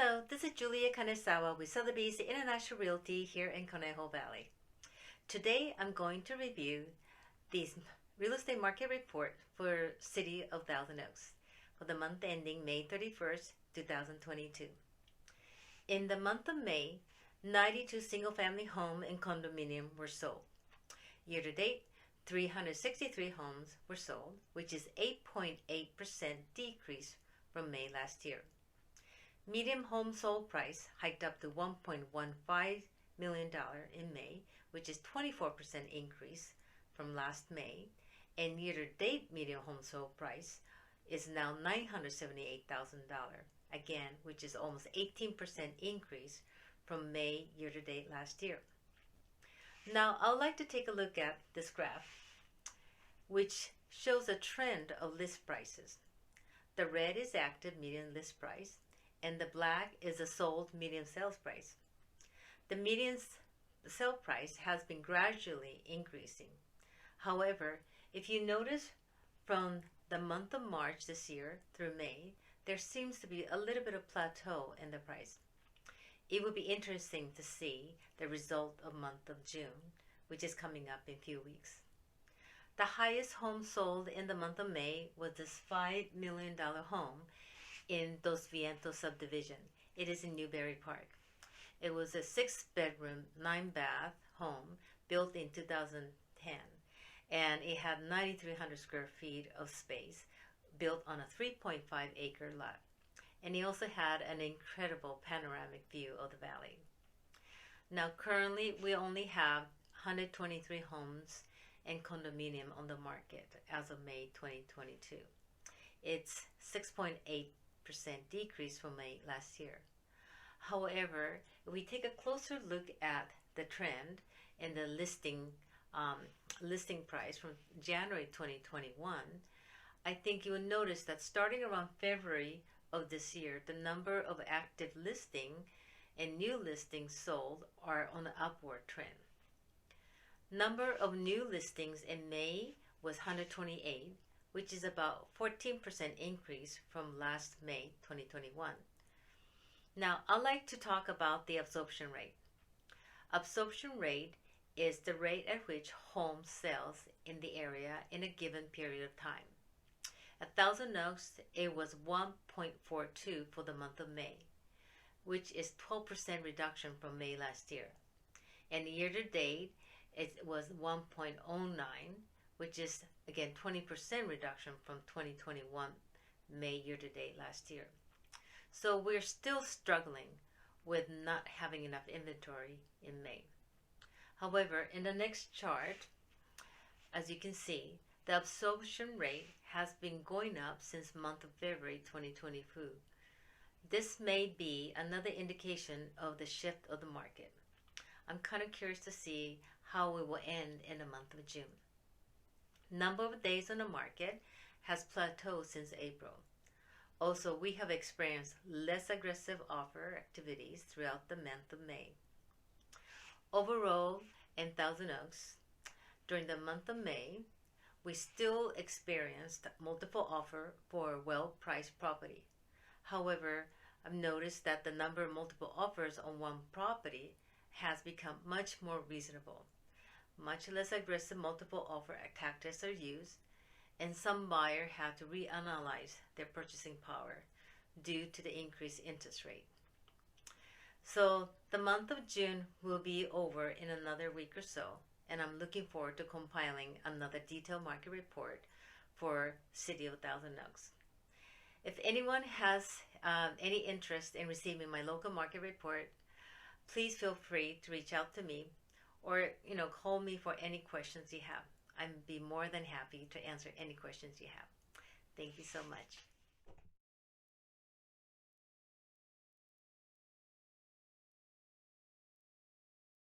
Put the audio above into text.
Hello, this is Julia Kanesawa with Sotheby's International Realty here in Conejo Valley. Today I'm going to review the real estate market report for City of Thousand Oaks for the month ending May 31st, 2022. In the month of May, 92 single-family home and condominium were sold. Year to date, 363 homes were sold, which is 8.8% decrease from May last year. Median home sold price hiked up to $1.15 million in May, which is 24% increase from last May. And year-to-date median home sold price is now $978,000, again, which is almost 18% increase from May year-to-date last year. Now, I would like to take a look at this graph, which shows a trend of list prices. The red is active median list price, and the black is the sold median sales price. The median sale price has been gradually increasing. However, if you notice from the month of March this year through May, there seems to be a little bit of plateau in the price. It would be interesting to see the result of month of June, which is coming up in a few weeks. The highest home sold in the month of May was this $5 million home in Dos Vientos subdivision. It is in Newberry Park. It was a 6-bedroom, 9-bath home built in 2010, and it had 9,300 square feet of space built on a 3.5-acre lot. And it also had an incredible panoramic view of the valley. Now currently we only have 123 homes and condominium on the market as of May 2022. It's 6.8% decrease from May last year. However, if we take a closer look at the trend in the listing price from January 2021, I think you will notice that starting around February of this year, the number of active listing and new listings sold are on an upward trend. Number of new listings in May was 128, which is about 14% increase from last May 2021. Now, I'd like to talk about the absorption rate. Absorption rate is the rate at which home sells in the area in a given period of time. At Thousand Oaks, it was 1.42 for the month of May, which is 12% reduction from May last year. And year to date, it was 1.09, which is again 20% reduction from 2021 May year to date last year. So we're still struggling with not having enough inventory in May. However, in the next chart, as you can see, the absorption rate has been going up since month of February 2022. This may be another indication of the shift of the market. I'm kind of curious to see how we will end in the month of June. Number of days on the market has plateaued since April. Also, we have experienced less aggressive offer activities throughout the month of May. Overall, in Thousand Oaks, during the month of May, we still experienced multiple offers for a well-priced property. However, I've noticed that the number of multiple offers on one property has become much more reasonable. Much less aggressive multiple offer tactics are used, and some buyers have to reanalyze their purchasing power due to the increased interest rate. So the month of June will be over in another week or so, and I'm looking forward to compiling another detailed market report for City of Thousand Oaks. If anyone has any interest in receiving my local market report, please feel free to reach out to me or call me for any questions you have. I'd be more than happy to answer any questions you have. Thank you so much.